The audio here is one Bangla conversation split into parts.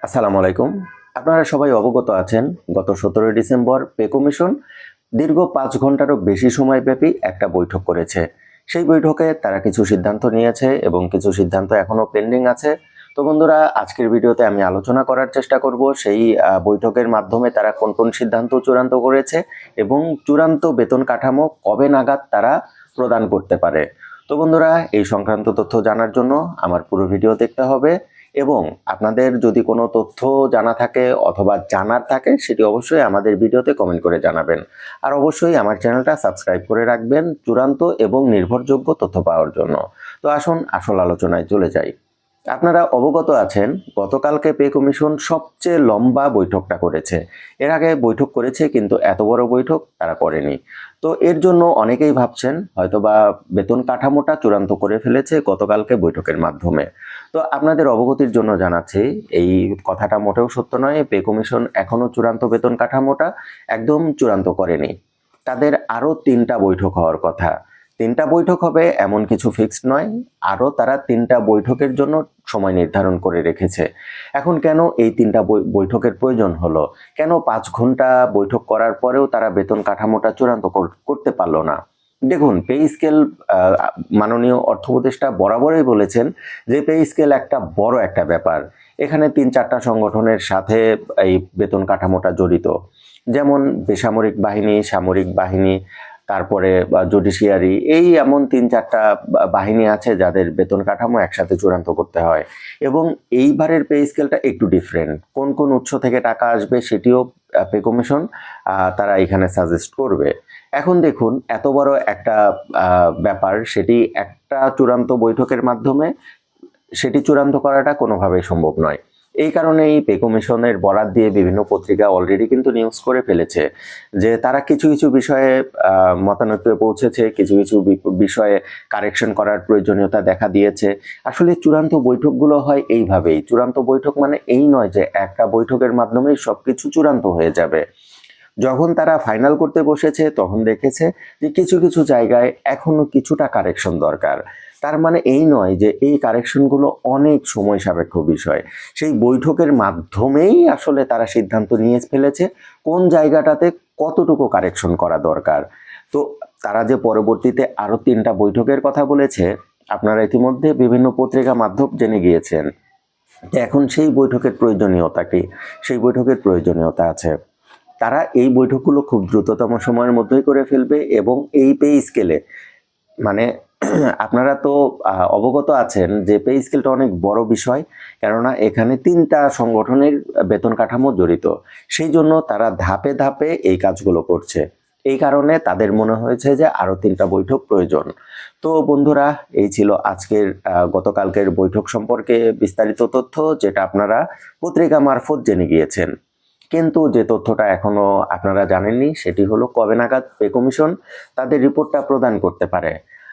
আসসালামু আলাইকুম। আপনারা সবাই অবগত আছেন গত ১৭ ডিসেম্বর পে কমিশন দীর্ঘ ৫ ঘন্টারও বেশি সময়ব্যাপী একটা বৈঠক করেছে। সেই বৈঠকে তারা কিছু সিদ্ধান্ত নিয়েছে এবং কিছু সিদ্ধান্ত এখনো পেন্ডিং আছে। তো বন্ধুরা, আজকের ভিডিওতে আমি আলোচনা করার চেষ্টা করব সেই বৈঠকের মাধ্যমে তারা কোন কোন সিদ্ধান্ত চূড়ান্ত করেছে এবং চূড়ান্ত বেতন কাঠামো কবে নাগাদ তারা প্রদান করতে পারে। তো বন্ধুরা, এই সংক্রান্ত তথ্য জানার জন্য আমার পুরো ভিডিও দেখতে হবে এবং আপনাদের যদি কোনো তথ্য জানা থাকে অথবা জানার থাকে সেটি অবশ্যই আমাদের ভিডিওতে কমেন্ট করে জানাবেন। আর অবশ্যই আমার চ্যানেলটা সাবস্ক্রাইব করে রাখবেন চূড়ান্ত এবং নির্ভরযোগ্য তথ্য পাওয়ার জন্য। তো আসুন আসল আলোচনায় চলে যাই। আপনারা অবগত আছেন গতকালকে পে কমিশন সবচেয়ে লম্বা বৈঠকটা করেছে। এর আগে বৈঠক করেছে কিন্তু এত বড় বৈঠক তারা করেনি। তো এর জন্য অনেকেই ভাবছেন হয়তোবা বেতন কাঠামোটা চূড়ান্ত করে ফেলেছে গতকালকে বৈঠকের মাধ্যমে। তো আপনাদের অবগতির জন্য জানাচ্ছি এই কথাটা মোটেও সত্য নয়। পে কমিশন এখনো চূড়ান্ত বেতন কাঠামোটা একদম চূড়ান্ত করেনি। তাদের আরও ৩টা বৈঠক হওয়ার কথা। ৩টা বৈঠক হবে এমন কিছু ফিক্সড নয়, আরও তারা ৩টা বৈঠকের জন্য সময় নির্ধারণ করে রেখেছে। এখন কেন এই ৩টা বৈঠকের প্রয়োজন হলো? কেন ৫ ঘন্টা বৈঠক করার পরেও তারা বেতন কাঠামোটা চূড়ান্ত করতে পারলো না? দেখুন, পে স্কেল মাননীয় অর্থ উপদেষ্টা বরাবরই বলেছেন যে পে স্কেল একটা বড় একটা ব্যাপার। এখানে ৩-৪টা সংগঠনের সাথে এই বেতন কাঠামোটা জড়িত। যেমন বেসামরিক বাহিনী, সামরিক বাহিনী, তারপরে জুডিশিয়ারি, এই এমন ৩-৪টা বাহিনী আছে যাদের বেতন কাঠামো একসাথে চূড়ান্ত করতে হয়। এবং এইবারের পে স্কেলটা একটু ডিফারেন্ট। কোন কোন উৎস থেকে টাকা আসবে সেটিও পে কমিশন তারা এখানে সাজেস্ট করবে। এখন দেখুন, এত বড় একটা ব্যাপার, সেটি একটা চূড়ান্ত বৈঠকের মাধ্যমে সেটি চূড়ান্ত করাটা কোনোভাবেই সম্ভব নয়। এই কারণেই পে কমিশনের বরাত দিয়ে বিভিন্ন পত্রিকা অলরেডি কিন্তু নিউজ করে ফেলেছে যে তারা কিছু কিছু বিষয়ে মতানৈক্যে পৌঁছেছে, কিছু কিছু বিষয়ে কারেকশন করার প্রয়োজনীয়তা দেখা দিয়েছে। আসলে চূড়ান্ত বৈঠকগুলো হয় এইভাবেই। চূড়ান্ত বৈঠক মানে এই নয় যে একটা বৈঠকের মাধ্যমেই সবকিছু চূড়ান্ত হয়ে যাবে। যখন তারা ফাইনাল করতে বসেছে তখন দেখেছে যে কিছু কিছু জায়গায় এখনো কিছুটা কারেকশন দরকার। তার মানে এই নয় যে এই কারেকশনগুলো অনেক সময় সাপেক্ষ বিষয়। সেই বৈঠকের মাধ্যমেই আসলে তারা সিদ্ধান্ত নিয়ে ফেলেছে কোন জায়গাটাতে কতটুকু কারেকশন করা দরকার। তো তারা যে পরবর্তীতে আরও ৩টা বৈঠকের কথা বলেছে, আপনারা ইতিমধ্যে বিভিন্ন পত্রিকা মাধ্যম জেনে গিয়েছেন। এখন সেই বৈঠকের প্রয়োজনীয়তা কি? সেই বৈঠকের প্রয়োজনীয়তা আছে। তারা এই বৈঠকগুলো খুব দ্রুততম সময়ের মধ্যেই করে ফেলবে এবং এই পে স্কেলে মানে আপনারা তো অবগত আছেন যে পে স্কেলটা অনেক বড় বিষয়, কেননা এখানে ৩টা সংগঠনের বেতন কাঠামো জড়িত। সেই জন্য তারা ধাপে ধাপে এই কাজগুলো করছে। এই কারণে তাদের মনে হয়েছে যে আরও ৩টা বৈঠক প্রয়োজন। তো বন্ধুরা, এই ছিল আজকের গতকালকের বৈঠক সম্পর্কে বিস্তারিত তথ্য, যেটা আপনারা পত্রিকা মারফত জেনে গিয়েছেন। কিন্তু যে তথ্যটা এখনো আপনারা জানেননি সেটি হলো কবে নাগাদ পে কমিশন তাদের রিপোর্টটা প্রদান করতে পারে।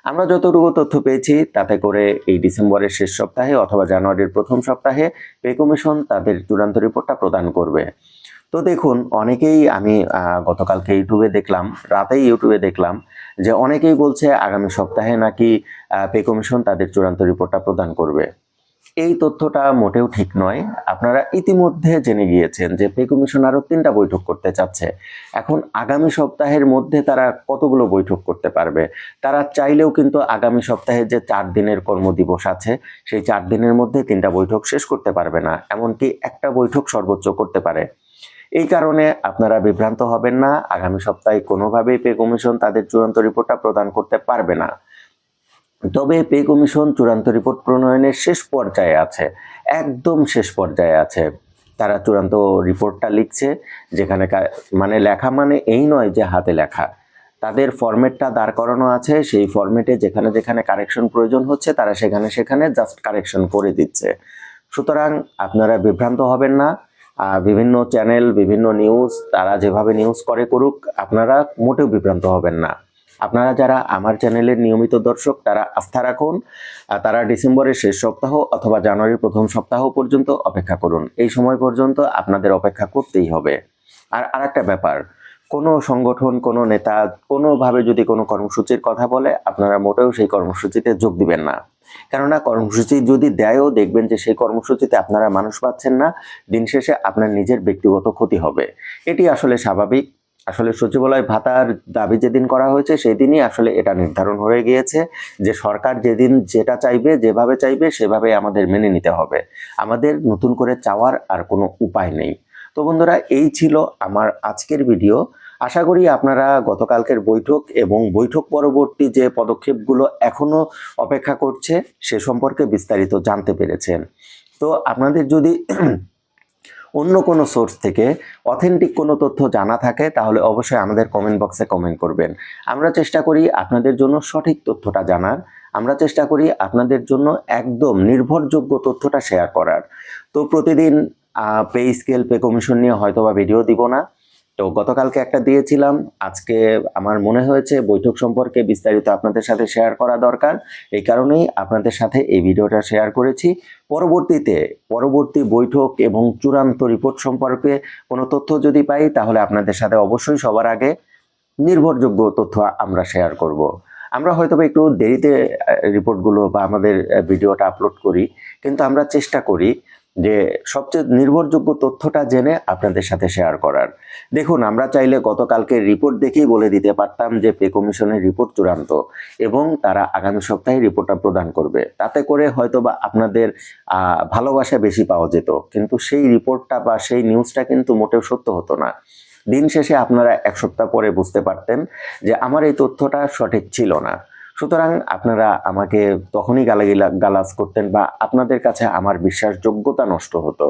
আমরা যতটুকু তথ্য পেয়েছি তাতে করে এই ডিসেম্বরের শেষ সপ্তাহে অথবা জানুয়ারির প্রথম সপ্তাহে পে কমিশন তাদের চূড়ান্ত রিপোর্টটা প্রদান করবে। তো দেখুন, অনেকেই আমি গতকালকে ইউটিউবে দেখলাম, রাতেই ইউটিউবে দেখলাম যে অনেকেই বলছে আগামী সপ্তাহে নাকি পে কমিশন তাদের চূড়ান্ত রিপোর্টটা প্রদান করবে। এই তথ্যটা মোটেও ঠিক নয়। আপনারা ইতিমধ্যে জেনে গিয়েছেন যে পে কমিশন আরও 3টা বৈঠক করতে চাচ্ছে। এখন আগামী সপ্তাহের মধ্যে তারা কতগুলো বৈঠক করতে পারবে? তারা চাইলেও কিন্তু আগামী সপ্তাহে যে 4 দিনের কর্মদিবস আছে সেই 4 দিনের মধ্যে 3টা বৈঠক শেষ করতে পারবে না। এমনকি একটা বৈঠক সর্বোচ্চ করতে পারে। এই কারণে আপনারা বিভ্রান্ত হবেন না। আগামী সপ্তাহে কোনোভাবেই পে কমিশন তাদের চূড়ান্ত রিপোর্টটা প্রদান করতে পারবে না। তবে পে কমিশন চূড়ান্ত রিপোর্ট প্রণয়নের শেষ পর্যায়ে আছে, একদম শেষ পর্যায়ে আছে। তারা চূড়ান্ত রিপোর্টটা লিখছে, যেখানে মানে লেখা মানে এই নয় যে হাতে লেখা। তাদের ফরম্যাটটা দাঁড় করানো আছে, সেই ফরম্যাটে যেখানে যেখানে কারেকশন প্রয়োজন হচ্ছে তারা সেখানে সেখানে জাস্ট কারেকশন করে দিচ্ছে। সুতরাং আপনারা বিভ্রান্ত হবেন না। বিভিন্ন চ্যানেল, বিভিন্ন নিউজ, তারা যেভাবে নিউজ করে করুক, আপনারা মোটেও বিভ্রান্ত হবেন না। আপনারা যারা আমার চ্যানেলের নিয়মিত দর্শক তারা আস্থা রাখুন। তারা ডিসেম্বরের শেষ সপ্তাহ অথবা জানুয়ারির প্রথম সপ্তাহ পর্যন্ত অপেক্ষা করুন। এই সময় পর্যন্ত আপনাদের অপেক্ষা করতেই হবে। আর আরেকটা ব্যাপার, কোনো সংগঠন, কোনো নেতা কোনোভাবে যদি কোনো কর্মসূচির কথা বলে, আপনারা মোটেও সেই কর্মসূচিতে যোগ দিবেন না। কেননা কর্মসূচি যদি দেয়ও, দেখবেন যে সেই কর্মসূচিতে আপনারা মানুষ পাচ্ছেন না, দিন শেষে আপনার নিজের ব্যক্তিগত ক্ষতি হবে। এটি আসলে স্বাভাবিক। আসলে সচিবালয় ভাতার দাবি যেদিন করা হয়েছে সেই দিনই আসলে এটা নির্ধারণ হয়ে গিয়েছে যে সরকার যেদিন যেটা চাইবে, যেভাবে চাইবে সেভাবে আমাদের মেনে নিতে হবে। আমাদের নতুন করে চাওয়ার আর কোনো উপায় নেই। তো বন্ধুরা, এই ছিল আমার আজকের ভিডিও। আশা করি আপনারা গতকালকের বৈঠক এবং বৈঠক পরবর্তী যে পদক্ষেপগুলো এখনো অপেক্ষা করছে সে সম্পর্কে বিস্তারিত জানতে পেরেছেন। তো আপনাদের যদি অন্য কোনো সোর্স থেকে অথেন্টিক কোনো তথ্য জানা থাকে তাহলে অবশ্যই আমাদের কমেন্ট বক্সে কমেন্ট করবেন। আমরা চেষ্টা করি আপনাদের জন্য সঠিক তথ্যটা জানার। আমরা চেষ্টা করি আপনাদের জন্য একদম নির্ভরযোগ্য তথ্যটা শেয়ার করার। তো প্রতিদিন পে স্কেল, পে কমিশন নিয়ে হয়তোবা ভিডিও দিব না। তো গতকালকে একটা দিয়েছিলাম, আজকে আমার মনে হয়েছে বৈঠক সম্পর্কে বিস্তারিত আপনাদের সাথে শেয়ার করা দরকার। এই কারণেই আপনাদের সাথে এই ভিডিওটা শেয়ার করেছি। পরবর্তী বৈঠক এবং চূড়ান্ত রিপোর্ট সম্পর্কে কোনো তথ্য যদি পাই তাহলে আপনাদের সাথে অবশ্যই সবার আগে নির্ভরযোগ্য তথ্য আমরা শেয়ার করব। আমরা হয়তোবা একটু দেরিতে রিপোর্টগুলো বা আমাদের ভিডিওটা আপলোড করি, কিন্তু আমরা চেষ্টা করি যে সবচেয়ে নির্ভরযোগ্য তথ্যটা জেনে আপনাদের সাথে শেয়ার করার। দেখুন, আমরা চাইলে গতকালকে রিপোর্ট দেখেই বলে দিতে পারতাম যে পে কমিশনের রিপোর্ট চূড়ান্ত এবং তারা আগামী সপ্তাহে রিপোর্টটা প্রদান করবে। তাতে করে হয়তোবা আপনাদের ভালোবাসা বেশি পাওয়া যেত, কিন্তু সেই রিপোর্টটা বা সেই নিউজটা কিন্তু মোটেও সত্য হতো না। দিন শেষে আপনারা এক সপ্তাহ পরে বুঝতে পারতেন যে আমার এই তথ্যটা সঠিক ছিল না। সুতরাং আপনারা আমাকে তখনই গালাজ করতেন বা আপনাদের কাছে আমার বিশ্বাসযোগ্যতা নষ্ট হতো।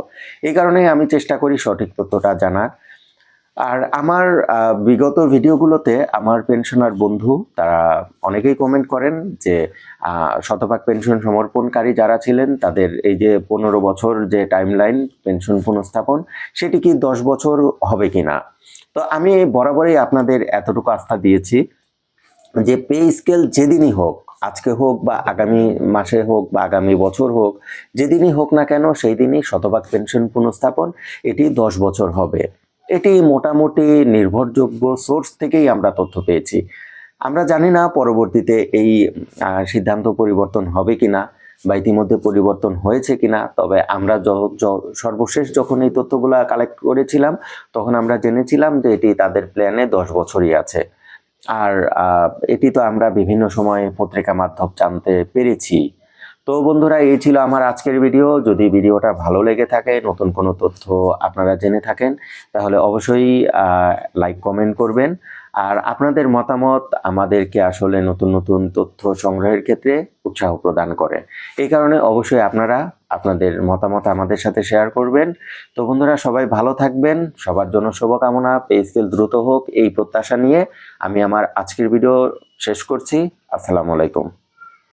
এই কারণেই আমি চেষ্টা করি সঠিক তথ্যটা জানার। আর আমার বিগত ভিডিওগুলোতে আমার পেনশনার বন্ধু তারা অনেকেই কমেন্ট করেন যে শতভাগ পেনশন সমর্পণকারী যারা ছিলেন তাদের এই যে 15 বছর যে টাইমলাইন পেনশন পুনঃস্থাপন, সেটি কি 10 বছর হবে কিনা। তো আমি বরাবরই আপনাদের এতটুকু আস্থা দিয়েছি যে পে স্কেল যেদিনই হোক, আজকে হোক বা আগামী মাসে হোক বা আগামী বছর হোক, যেদিনই হোক না কেন সেই দিনই শতভাগ পেনশন পুনঃস্থাপন এটি 10 বছর হবে। এটি মোটামুটি নির্ভরযোগ্য সোর্স থেকেই আমরা তথ্য পেয়েছি। আমরা জানি না পরবর্তীতে এই সিদ্ধান্ত পরিবর্তন হবে কিনা বা ইতিমধ্যে পরিবর্তন হয়েছে কিনা, তবে আমরা সর্বশেষ যখন এই তথ্যগুলো কালেক্ট করেছিলাম তখন আমরা জেনেছিলাম যে এটি তাদের প্ল্যানে 10 বছরই আছে। আর এটি তো আমরা বিভিন্ন সময় পত্রিকা মাধ্যম জানতে পেরেছি। তো বন্ধুরা, এই ছিল আমার আজকের ভিডিও। যদি ভিডিওটা ভালো লেগে থাকে, নতুন কোনো তথ্য আপনারা জেনে থাকেন তাহলে অবশ্যই লাইক কমেন্ট করবেন। আর আপনাদের মতামত আমাদেরকে আসলে নতুন নতুন তথ্য সংগ্রহের ক্ষেত্রে উৎসাহ প্রদান করে। এই কারণে অবশ্যই আপনারা আপনাদের মতামত আমাদের সাথে শেয়ার করবেন। তো বন্ধুরা, সবাই ভালো থাকবেন, সবার জন্য শুভকামনা। পে স্কেল দ্রুত হোক এই প্রত্যাশা নিয়ে আমি আমার আজকের ভিডিও শেষ করছি। আসসালামু আলাইকুম।